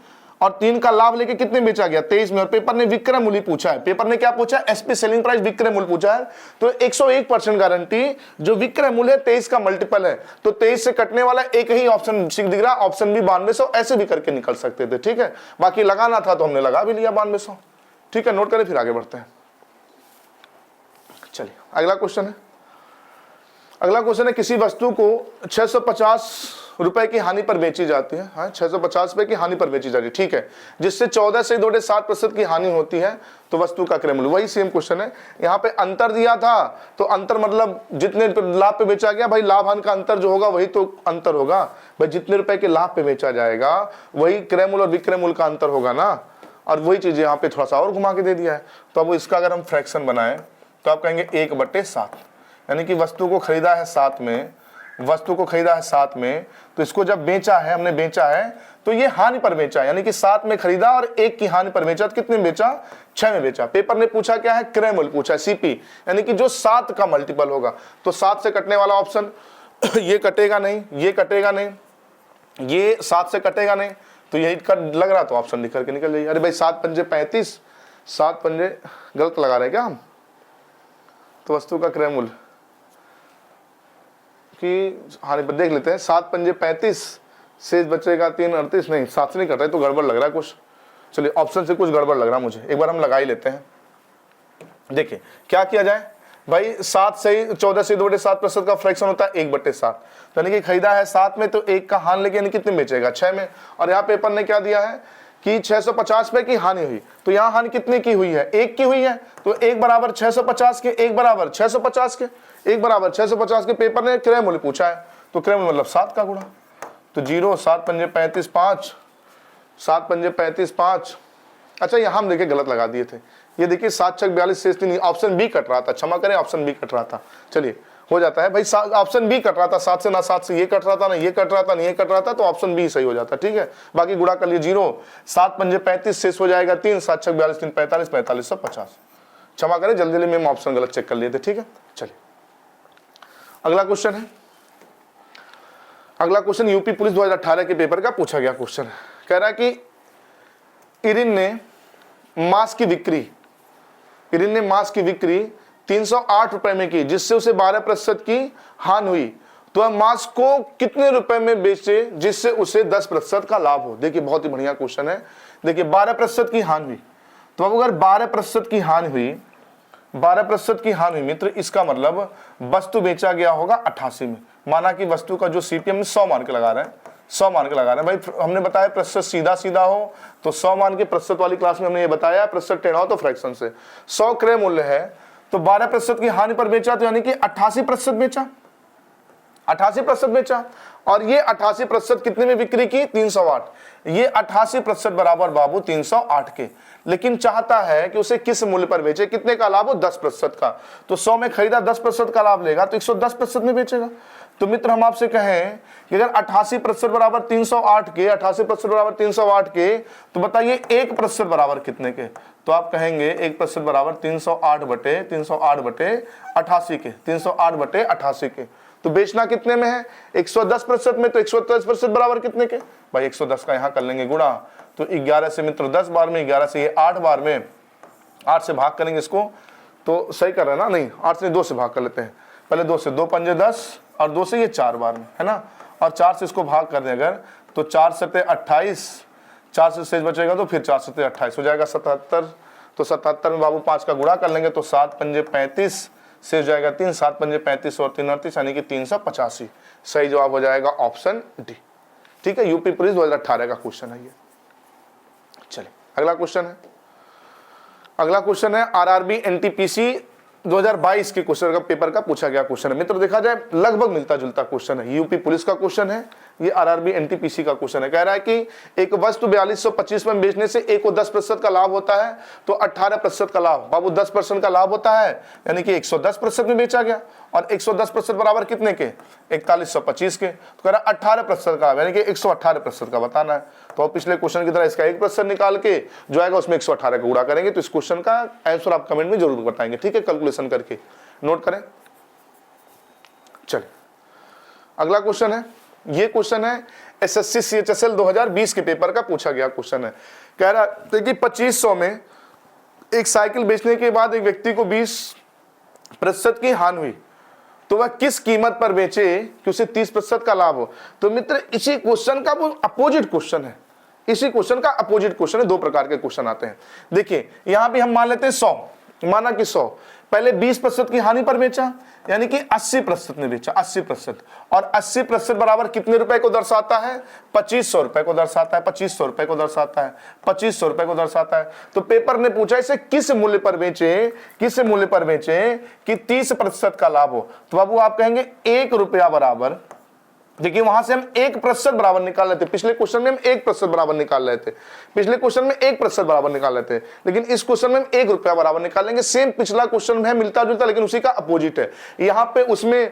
और 3 का लाभ लेके कितने बेचा गया? 23 में। और पेपर ने विक्रय मूल्य पूछा है, पेपर ने क्या पूछा है? एसपी सेलिंग प्राइस विक्रय मूल्य पूछा है। तो 101% गारंटी जो विक्रय मूल्य है 23 का मल्टीपल है, तो 23 से कटने वाला एक ही ऑप्शन दिख रहा, ऑप्शन बी 9200। ऐसे भी करके निकल सकते थे। ठीक है, बाकी लगाना था तो हमने लगा भी लिया 9200। ठीक है, नोट करें फिर आगे बढ़ते हैं। चलिए अगला क्वेश्चन है, अगला क्वेश्चन है किसी वस्तु को 650 रुपए की हानि पर बेची जाती है। हाँ, 650 रुपए की हानि पर बेची जाती है। ठीक है, जिससे 14 से 2.7% की हानि होती है तो वस्तु का क्रय मूल्य, वही सेम क्वेश्चन है। यहाँ पे अंतर दिया था, तो अंतर मतलब जितने लाभ पे बेचा गया भाई, लाभ हानि का अंतर जो होगा वही तो अंतर होगा भाई। जितने रुपए के लाभ पे बेचा जाएगा वही क्रय मूल्य और विक्रय मूल्य का अंतर होगा ना। और वही चीज यहाँ पे थोड़ा सा और घुमा के दे दिया है। तो अब इसका अगर हम फ्रैक्शन बनाए तो आप कहेंगे 1/7, यानी कि वस्तु को खरीदा है 7 में, वस्तु को खरीदा है 7 में, तो इसको जब बेचा है, हमने बेचा है, तो ये हानि पर बेचा, यानी कि 7 में खरीदा और 1 की हानि पर बेचा। तो कितने में बेचा? 6 में बेचा। पेपर ने पूछा क्या है? क्रय मूल्य पूछा है, सीपी, यानी कि जो 7 का मल्टीपल होगा। तो 7 से कटने वाला ऑप्शन ये कटेगा नहीं, ये कटेगा नहीं, ये 7 से कटेगा नहीं, तो यही कट लग रहा तो ऑप्शन लिख करके निकल जाइए। अरे भाई 7 पंजे 35, 7 पंजे गलत लगा रहे क्या हम? तो वस्तु का क्रय मूल्य कि हानि पर देख लेते हैं, 7 पंजे 35, शेष बचेगा 3 38, नहीं 7 से नहीं कट रहा है, तो गड़बड़ लग रहा है कुछ। चलिए ऑप्शन से कुछ गड़बड़ लग रहा है मुझे, एक बार हम लगा ही लेते हैं। देखिए क्या किया जाए, भाई 7 से ही 14 से 2/7% का फ्रैक्शन होता है 1/7, यानी कि खरीदा है 7 में तो 1 का हानि लेके यानी कितने बेचेगा 6 में। और यहाँ पेपर ने क्या दिया है कि 650 रुपए की हानि हुई, तो यहाँ हानि कितने की हुई है 1 की हुई है, तो 1 बराबर 650 के, 1 बराबर 650 के, 1 बराबर 650 के। पेपर ने क्रय मूल्य पूछा है, तो क्रय मूल्य मतलब 7 का गुणा, तो 0 7 पंजे 35 5, 7 पंजे 35 5। अच्छा यहाँ हम देखिए गलत लगा दिए थे, ये देखिए 7 छक 42 शेष 3, ऑप्शन बी कट रहा था, क्षमा करें ऑप्शन बी कट रहा था। चलिए हो जाता है भाई, ऑप्शन बी कट रहा था, 7 से ना 7 से ये कट रहा था, ना ये कट रहा था, ना ये कट रहा था, तो ऑप्शन बी सही हो जाता है। ठीक है, बाकी गुणा कर लिए 0 7 पंजे 35 शेष हो जाएगा 3, 7 छक 42 3 45 4550। क्षमा करें जल्दी जल्दी में ऑप्शन गलत चेक कर लिए थे। ठीक है, चलिए अगला क्वेश्चन है। अगला क्वेश्चन यूपी पुलिस 2018 के पेपर का पूछा गया क्वेश्चन है। कह रहा है कि इरिन ने मांस की बिक्री 308 रुपए में की, जिससे उसे 12% की हानि हुई, तो वह मांस को कितने रुपए में बेचे जिससे उसे 10% का लाभ हो। देखिए बहुत ही बढ़िया क्वेश्चन है। देखिए 12% की हानि हुई, तो अब अगर 12% की हानि हुई, 12% की हानि हुई मित्र, इसका मतलब वस्तु बेचा गया होगा 88 में। माना कि वस्तु का जो सीपीएम 100 मान के लगा रहे हैं, 100 मान के लगा रहे हैं भाई। हमने बताया प्रतिशत सीधा सीधा हो तो 100 मान के, प्रतिशत वाली क्लास में हमने ये बताया प्रतिशत टेढ़ा हो तो फ्रैक्शन से। 100 क्रय मूल्य है, तो 12% की हानि पर बेचा, तो यानी कि 88% बेचा, 88% बेचा। और ये 88% कितने में बिक्री की 308, ये 88% बराबर बाबू 308 के। लेकिन चाहता है कि उसे किस मूल्य पर बेचे, कितने का लाभ हो 10% का, तो 100 में खरीदा 10% का लाभ लेगा तो 110% में बेचेगा। तो मित्र हम आपसे कहें कि अगर 88% बराबर 308 के, 88% बराबर 308 के, तो बताइए 1% बराबर कितने के, तो आप कहेंगे 1% बराबर 308 बटे 88 के, 308 बटे 88 के। तो बेचना कितने में है 110% में, तो 110% बराबर कितने के भाई 110 का यहाँ कर लेंगे गुणा, तो 11 से मित्र 10 बार में, 11 से ये 8 बार में, 8 से भाग करेंगे इसको, तो सही कर रहे हैं ना, नहीं 8 से 2 से भाग कर लेते हैं, पहले 2 से, 2 पंजे 10 और 2 से ये 4 बार में है ना, और 4 से इसको भाग कर दें अगर, तो 4 सते 28, 4 से शेष बचेगा तो फिर 4 सते 28 हो जाएगा 77, तो 77 में बाबू 5 का गुणा कर लेंगे तो 7 पंजे 35 शेष जाएगा 3, 7 पंजे 35 और 3 38 यानी कि 385। सही जवाब हो जाएगा ऑप्शन डी। ठीक है, यूपी पुलिस 2018 का क्वेश्चन है ये। चलिए अगला क्वेश्चन है। अगला क्वेश्चन है आरआरबी एनटीपीसी 2022 के क्वेश्चन का पेपर का पूछा गया क्वेश्चन है। मित्र देखा जाए लगभग मिलता जुलता क्वेश्चन है, यूपी पुलिस का क्वेश्चन है, ये आरआरबी एनटीपीसी का क्वेश्चन है। कह रहा है कि एक वस्तु 4225 में बेचने से एक को 10% का लाभ होता है, तो 18% का लाभ बाबू 10% का लाभ होता है, यानी कि 110% में बेचा गया, और 110% बराबर कितने के 4125 के, तो कह रहा 18% का यानी कि 118% का बताना है। तो पिछले क्वेश्चन की तरह इसका 1% निकाल के जो आएगा उसमें 118 का गुणा करेंगे, तो इस क्वेश्चन का आंसर आप कमेंट में जरूर बताएंगे। ठीक है, कैलकुलेशन करके नोट करें। चलिए अगला क्वेश्चन है, ये क्वेश्चन है एसएससी सीएचएसएल 2020 के पेपर का पूछा गया क्वेश्चन है। कह रहा है कि 2500 में एक साइकिल बेचने के बाद एक व्यक्ति को 20% की हानि हुई, तो वह किस कीमत पर बेचे कि उसे 30% का लाभ हो। तो मित्र इसी क्वेश्चन का वो अपोजिट क्वेश्चन है, इसी क्वेश्चन का अपोजिट क्वेश्चन है। दो प्रकार के क्वेश्चन आते हैं। देखिए यहां भी हम मान लेते हैं 100, माना कि 100 पहले 20% की हानि पर बेचा, यानी कि 80% ने बेचा, 80%, और 80% बराबर कितने रुपए को दर्शाता है 2500 रुपए को दर्शाता है, 2500 रुपए को दर्शाता है, 2500 रुपए को दर्शाता है। तो पेपर ने पूछा इसे किस मूल्य पर बेचे, किस मूल्य पर बेचे कि 30% का लाभ हो। तो बाबू आप कहेंगे 1 रुपया बराबर, देखिए वहां से हम 1% बराबर निकाल लेते, पिछले क्वेश्चन में हम 1% बराबर निकाल रहे थे, पिछले क्वेश्चन में 1% बराबर निकाल रहे थे, लेकिन इस क्वेश्चन में हम 1 रुपया बराबर निकालेंगे। सेम पिछला क्वेश्चन में मिलता जुलता, लेकिन उसी का अपोजिट है। यहाँ पे उसमें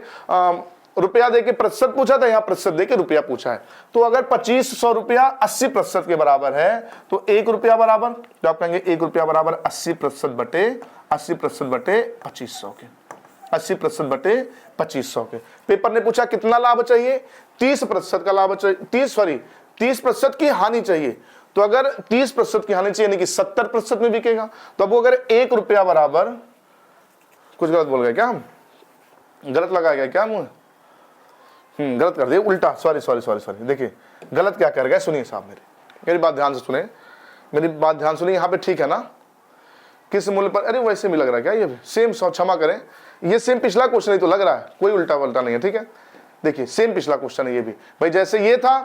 रुपया देके प्रतिशत पूछा था, यहाँ प्रतिशत देके रुपया पूछा है। तो अगर 2500 रुपया 80% के बराबर है, तो 1 रुपया बराबर, तो आप कहेंगे 1 रुपया बराबर 80% बटे 2500 के, 80% बटे 2500 के। पेपर ने पूछा कितना लाभ चाहिए 30% का लाभ चाहिए, 30% की हानि चाहिए। तो अगर 30% की हानि चाहिए यानी कि 70% में बिकेगा। तो अब अगर 1 रुपया बराबर, कुछ गलत बोल गए क्या हम, गलत लगाया गया क्या मुंह, गलत कर दिया उल्टा, सॉरी। देखिए गलत क्या कर गए, सुनिए साहब मेरी बात ध्यान से सुने, मेरी बात ध्यान सुनिए। यहाँ पे ठीक है ना, किस मूल्य पर, अरे वैसे भी लग रहा है क्या ये सेम, क्षमा करें, ये सेम पिछला क्वेश्चन ही तो लग रहा है, कोई उल्टा पलटा नहीं है, ठीक है। देखिए सेम पिछला क्वेश्चन है ये भी भाई, जैसे ये था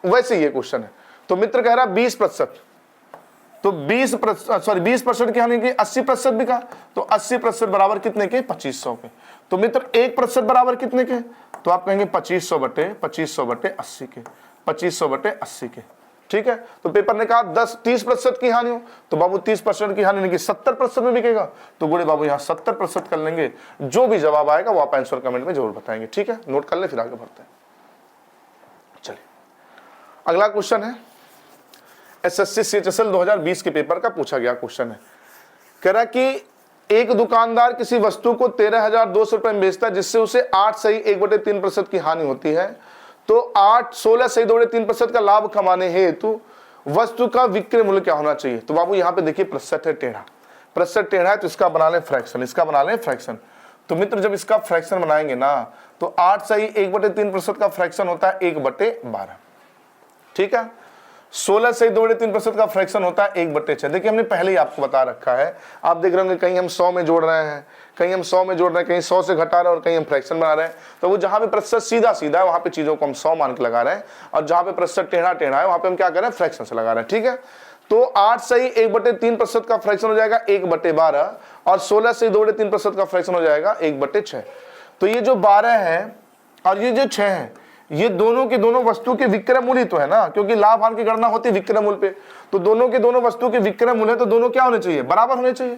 वैसे ये क्वेश्चन है। तो मित्र कह रहा 20%, तो 20% की हानि की 80% भी कहा, तो 80% बराबर कितने के 2500 के। तो मित्र 1% बराबर कितने के, तो आप कहेंगे 2500 बटे 80 के, 2500 बटे 80 के, ठीक है। तो पेपर ने कहा 30% की हानि हो, तो बाबू 30% की हानि नहीं की 70% में बिकेगा, तो गुड़े बाबू यहाँ 70% कर लेंगे। जो भी जवाब आएगा वो आप आंसर कमेंट में जरूर बताएंगे, ठीक है। नोट कर ले, फिर आगे बढ़ते हैं। चलिए अगला क्वेश्चन है एसएससी सीएचएसएल 2020 के पेपर का पूछा गया क्वेश्चन है। कह रहा कि एक दुकानदार किसी वस्तु को 13,200 रुपए में बेचता है, जिससे उसे 8 सही 1/3% की हानि होती है। तो 16 सही 2/3% का लाभ कमाने हेतु वस्तु का विक्रय मूल्य क्या होना चाहिए। तो बाबू यहाँ पे देखिए प्रतिशत है टेढ़ा, प्रतिशत टेढ़ा है, तो इसका बना लें फ्रैक्शन, इसका बना लें फ्रैक्शन। तो मित्र जब इसका फ्रैक्शन बनाएंगे ना, तो 8 सही 1/3% का फ्रैक्शन होता है 1/12, ठीक है। 16 से 2/3% का फ्रैक्शन होता है 1/6। देखिए हमने पहले ही आपको बता रखा है, आप देख रहे होंगे कहीं हम 100 में जोड़ रहे हैं, कहीं हम 100 में जोड़ रहे हैं, कहीं 100 से घटा रहे हैं और कहीं हम फ्रैक्शन बना रहे हैं। तो वो जहां पे प्रतिशत सीधा सीधा है वहां पे चीजों को हम 100 मान के लगा रहे हैं, और जहां पे प्रतिशत टेढ़ा टेढ़ा है वहां पे हम क्या कर रहे हैं, फ्रैक्शन से लगा रहे हैं, ठीक है। तो 8 सही 1/3% का फ्रैक्शन हो जाएगा 1/12, और 16 से 2/3% का फ्रैक्शन हो जाएगा 1/6। तो ये जो 12 है और ये जो 6 है, ये दोनों के दोनों वस्तु के विक्रय मूल्य तो है ना, क्योंकि लाभ हानि की गणना होती है विक्रय मूल्य पे। तो दोनों के दोनों वस्तु के विक्रय मूल्य है, तो दोनों क्या होने चाहिए, बराबर होने चाहिए।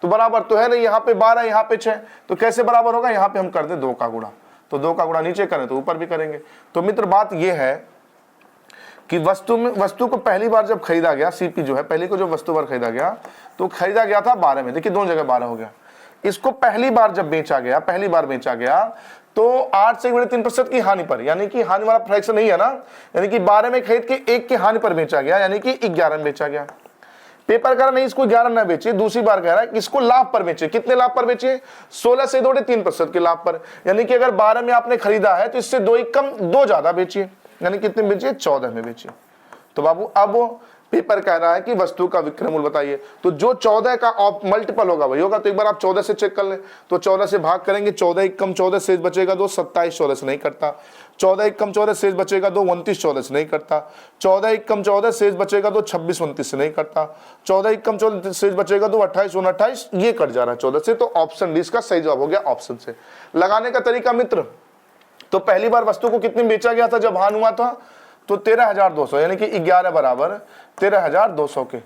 तो बराबर तो है नहीं, यहाँ पे 12 यहाँ पे 6, तो कैसे बराबर होगा, यहाँ पे हम कर दे 2 का गुणा, तो 2 का गुणा नीचे करें तो ऊपर भी करेंगे। तो मित्र बात यह है कि वस्तु को पहली बार जब खरीदा गया, सीपी जो है पहली को जो वस्तु पर खरीदा गया, तो खरीदा गया था 12 में, देखिए दोनों जगह 12 हो गया। इसको पहली बार जब बेचा गया तो 8 से 1/3% की हानि पर, यानी कि हानि वाला फ्रैक्शन नहीं है ना, यानी कि 12 में खरीद के 1 की हानि पर बेचा गया, यानी कि 11 में बेचा गया। पेपर कह रहा नहीं इसको 11 ना बेचिए, दूसरी बार कह रहा है इसको लाभ पर बेचिए। कितने लाभ पर बेचिए, 16 से 2/3% के लाभ पर, यानी कि अगर 12 में आपने खरीदा है तो इससे 2 ही कम 2 ज्यादा बेचिए, यानी कितने बेचिए, 14 में बेचिए। तो बाबू अब पेपर कह रहा है कि वस्तु का विक्रय मूल्य बताइए। तो जो 14 का मल्टीपल होगा वही होगा, तो एक बार आप 14 से चेक कर लें। तो 14 से भाग करेंगे, 14 एक कम 14 शेष बचेगा 2, 27 14 से नहीं करता। 14 एक कम 14 शेष बचेगा 2, 29 14 से नहीं करता। 14 एक कम 14 शेष बचेगा 2, 26 29 से नहीं करता। 14 एक कम 14 शेष बचेगा 2, 28 29 ये कट जा रहा है 14 से। तो ऑप्शन डी इसका सही जवाब हो गया ऑप्शन से। लगाने का तरीका मित्र, तो पहली बार वस्तु को कितने बेचा गया था जब हानि हुआ था, तो 13,200, यानी कि 11 बराबर 13,200 के।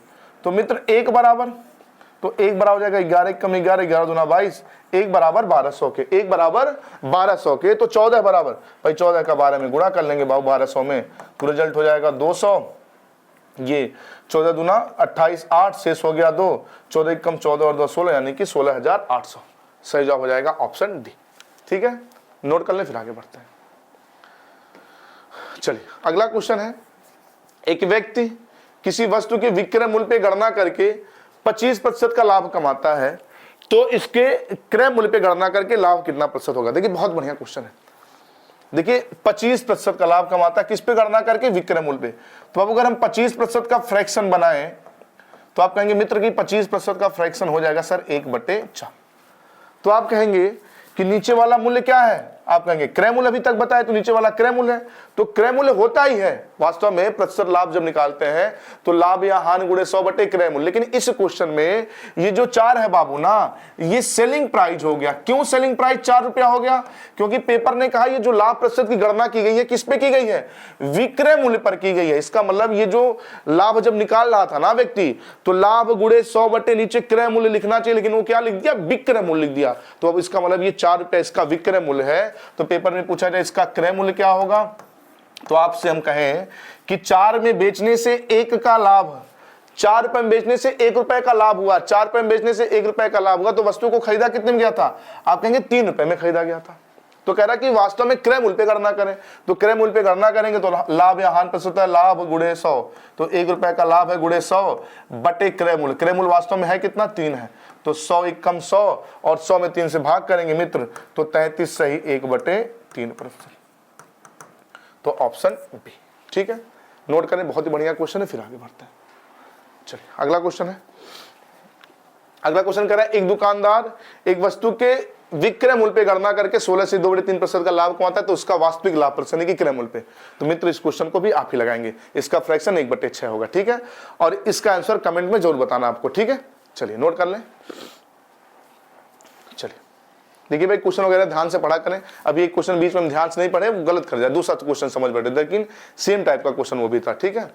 तो मित्र 1 बराबर, तो 1 बराबर हो जाएगा 11 कम 11, 11 दूना 22, 1 बराबर 1200 के, 1 बराबर 1200 के। तो 14 बराबर, भाई 14 का 12 में गुणा कर लेंगे बाबू 1200 में, तो रिजल्ट हो जाएगा 200। ये 14 दूना 28, 8 शेष हो गया 2, 14 कम 14 और 2 16, यानी कि 16,800। सही जवाब हो जाएगा ऑप्शन डी, ठीक है। नोट कर लें, फिर आगे बढ़ते हैं। चलिए अगला क्वेश्चन है, एक व्यक्ति किसी वस्तु के विक्रय मूल्य पे गणना करके 25% का लाभ कमाता है, तो इसके क्रय मूल्य पे गणना करके लाभ कितना प्रतिशत होगा। देखिए बहुत बढ़िया क्वेश्चन है। देखिए 25% का लाभ कमाता है, किस पे गणना करके, विक्रय मूल्य पे। तो अब अगर हम 25% का फ्रैक्शन बनाएं तो आप कहेंगे मित्र की 25% का फ्रैक्शन हो जाएगा सर 1/4। तो आप कहेंगे कि नीचे वाला मूल्य क्या है, आप कहेंगे क्रय मूल्य अभी तक बताए, तो नीचे वाला क्रय मूल्य है। तो क्रय मूल्य होता ही है वास्तव में, प्रतिशत लाभ जब निकालते हैं तो लाभ या हानि गुणे 100 बटे क्रय मूल्य। लेकिन इस क्वेश्चन में ये जो 4 है बाबू ना, ये सेलिंग प्राइस हो गया। क्यों सेलिंग प्राइस 4 रुपया हो गया, क्योंकि पेपर ने कहा ये जो लाभ प्रतिशत की गणना की गई है किस पे की गई है, विक्रय मूल्य पर की गई है। इसका मतलब ये जो लाभ जब निकाल रहा था ना व्यक्ति, तो लाभ गुणे 100 बटे नीचे क्रय मूल्य लिखना चाहिए, लेकिन वो क्या लिख दिया, विक्रय मूल्य लिख दिया। तो अब इसका मतलब ये 4 रुपया इसका विक्रय मूल्य है। तो पेपर में पूछा जाए इसका क्रय मूल्य क्या होगा, तो आपसे हम कहें कि 4 में बेचने से 1 का लाभ, 4 रुपए में बेचने से 1 रुपए का लाभ हुआ, 4 रुपए में बेचने से 1 रुपए का लाभ हुआ। तो वस्तु को खरीदा कितने में गया था, आप कहेंगे 3 रुपए में खरीदा गया था। तो कह रहा कि वास्तव में क्रय मूल्य पे गणना करें, तो क्रय मूल्य पे गणना करेंगे तो लाभ या हानि प्रतिशत है लाभ गुणे 100। तो 1 रुपए का लाभ है गुणे 100 बटे क्रय मूल्य। क्रय मूल्य वास्तव में है कितना, 3 है। तो 100 एक कम 100 और 100 में 3 से भाग करेंगे मित्र, तो 33 सही 1/3%। तो ऑप्शन बी, ठीक है। नोट करें, बहुत ही बढ़िया क्वेश्चन है। फिर आगे बढ़ते हैं। चलिए अगला क्वेश्चन है। अगला क्वेश्चन कह रहा है, एक दुकानदार एक वस्तु के विक्रय मूल्य पे गणना करके 16 से 2/3% का लाभ कमाता है तो उसका वास्तविक लाभ प्रतिशत की क्रय मूल्य पे। तो मित्र इस क्वेश्चन को भी आप ही लगाएंगे, इसका फ्रैक्शन 1/6 होगा, ठीक है। और इसका आंसर कमेंट में जरूर बताना आपको, ठीक है। चलिए नोट कर लें। चलिए देखिए भाई, क्वेश्चन वगैरह ध्यान से पढ़ा करें। अभी एक क्वेश्चन बीच में ध्यान से नहीं पढ़े, गलत कर जाए, दूसरा क्वेश्चन समझ बैठे, लेकिन सेम टाइप का क्वेश्चन वो भी था, ठीक है।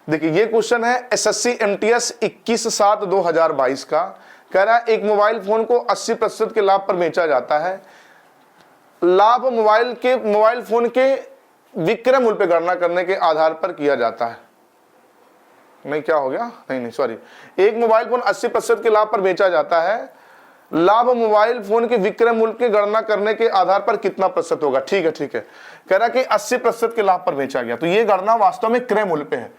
देखिए ये क्वेश्चन है SSC MTS 21/7/2022 का। कह रहा है एक मोबाइल फोन को 80% के लाभ पर बेचा जाता है। लाभ मोबाइल फोन के विक्रय मूल्य पर गणना करने के आधार पर किया जाता है। नहीं क्या हो गया, नहीं सॉरी, एक मोबाइल फोन 80% के लाभ पर बेचा जाता है। लाभ मोबाइल फोन के विक्रय मूल्य की गणना करने के आधार पर कितना प्रतिशत होगा। ठीक है कह रहा कि 80% के लाभ पर बेचा गया, तो ये गणना वास्तव में क्रय मूल्य पे है,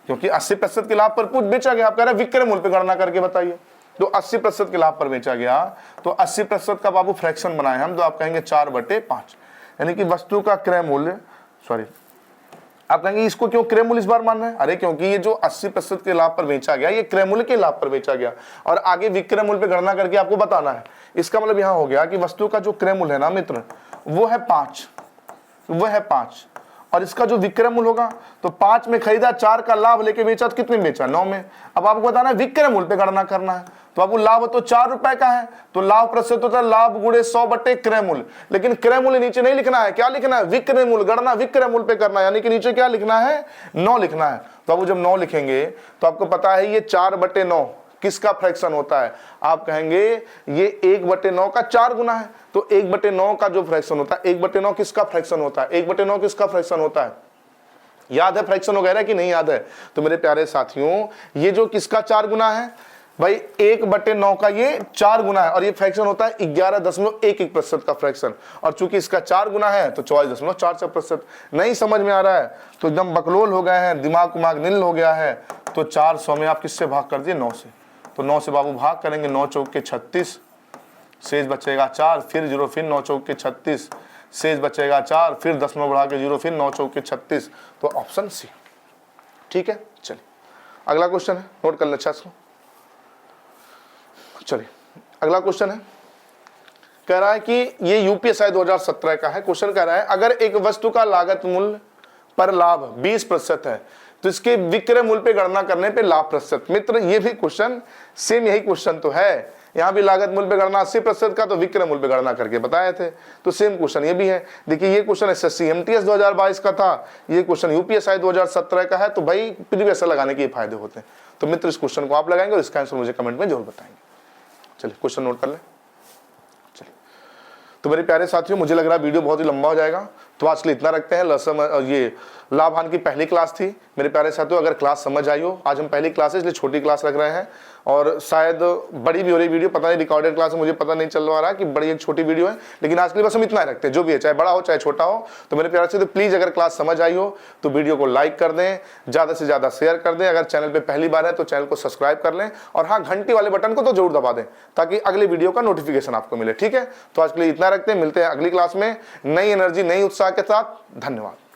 क्योंकि 80% के लाभ पर बेचा गया। आप कह रहे हैं विक्रय मूल्य पे गणना करके बताइए, तो 80% के लाभ पर बेचा गया, तो 80% का बाबू फ्रैक्शन बनाए हम, तो आप कहेंगे 4/5, यानी कि वस्तु का क्रय मूल्य, सॉरी आप कहेंगे इसको क्यों क्रय मूल्य इस बार मान रहे हैं। अरे क्योंकि ये जो 80% के लाभ पर बेचा गया, ये क्रय मूल्य के लाभ पर बेचा गया, और आगे विक्रय मूल्य पे गणना करके आपको बताना है। इसका मतलब यहां हो गया कि वस्तु का जो क्रय मूल्य है ना मित्र, वो है 5, और इसका जो विक्रय मूल्य होगा, तो 5 में खरीदा, 4 का लाभ लेके बेचा, तो कितने में बेचा, 9 में। अब आपको बताना है विक्रय मूल्य पे गणना करना है, तो आपको लाभ तो 4 रुपए का है, तो लाभ प्रतिशत होता है लाभ गुणे 100 क्रय मूल्य। लेकिन क्रय मूल्य नीचे नहीं लिखना है, क्या लिखना है, विक्रय मूल्य, गणना विक्रय मूल्य पे करना है, यानी कि नीचे क्या लिखना है, 9 लिखना है। तो अब जब 9 लिखेंगे तो आपको पता है ये 4/9 किसका फ्रैक्शन होता है। आप कहेंगे ये 1/9 का 4 गुना है, तो 1/9 का जो फ्रैक्शन होता है, 1/9 किसका फ्रैक्शन होता है, 1/9 किसका फ्रैक्शन होता है, याद है फ्रैक्शन वगैरह कि नहीं याद है। तो मेरे प्यारे साथियों, ये जो किसका 4 गुना है भाई, 1/9 का ये 4 गुना है, और ये फ्रैक्शन होता है 11.11% का फ्रैक्शन, और चूंकि इसका 4 गुना है तो 24.44%। नहीं समझ में आ रहा है तो एकदम बकलोल हो गए हैं, दिमाग नील हो गया है, तो 400 में आप किससे भाग कर दिए, 9 से। तो 9 से बाबू भाग करेंगे, 9 चौके 36, शेष बचेगा 4, फिर 0, फिर 9 चौके 36, शेष बचेगा 4, फिर 10 बढ़ा के 0, फिर 9 चौके 36, तो ऑप्शन सी, ठीक है। चलिए अगला क्वेश्चन है, नोट कर ले अच्छा इसको। चलिए अगला क्वेश्चन है, कह रहा है कि ये यूपीएसआई 2017 का है। क्वेश्चन कह रहा है अगर एक वस्तु का लागत मूल्य पर लाभ 20% है तो इसके विक्रय मूल्य पे गणना करने पे लाभ प्रतिशत। मित्र ये भी क्वेश्चन सेम यही क्वेश्चन तो है, यहाँ भी लागत मूल्य पे गणना 80% का, तो विक्रय मूल्य पे गणना करके बताए थे, तो सेम क्वेश्चन ये भी है। देखिए ये क्वेश्चन SSC MTS 2022 का था, ये क्वेश्चन यूपीएसआई 2017 का है, तो भाई प्रीवियस लगाने के फायदे होते हैं। तो मित्र इस क्वेश्चन को आप लगाएंगे और इसका आंसर मुझे कमेंट में जरूर बताएंगे। चलिए क्वेश्चन नोट कर ले। चलिए तो मेरे प्यारे साथियों, मुझे लग रहा है वीडियो बहुत ही लंबा हो जाएगा, तो आज के लिए इतना रखते हैं। ये लाभ हानि की पहली क्लास थी मेरे प्यारे साथियों। अगर क्लास समझ आई हो, आज हम पहली क्लास है इसलिए छोटी क्लास रख रहे हैं, और शायद बड़ी भी हो रही वीडियो, पता नहीं रिकॉर्डेड क्लास है, मुझे पता नहीं चल रहा कि बड़ी एक छोटी वीडियो है, लेकिन आज के लिए बस हम इतना ही रखते हैं, जो भी है चाहे बड़ा हो चाहे छोटा हो। तो मेरे प्यारे साथियों प्लीज अगर क्लास समझ आई हो तो वीडियो को लाइक कर दें, ज्यादा से ज्यादा शेयर कर दें, अगर चैनल पर पहली बार है तो चैनल को सब्सक्राइब कर लें, और हाँ घंटी वाले बटन को तो जरूर दबा दें ताकि अगले वीडियो का नोटिफिकेशन आपको मिले, ठीक है। तो आज के लिए इतना रखते हैं, मिलते हैं अगली क्लास में नई एनर्जी नई उत्साह के साथ। धन्यवाद।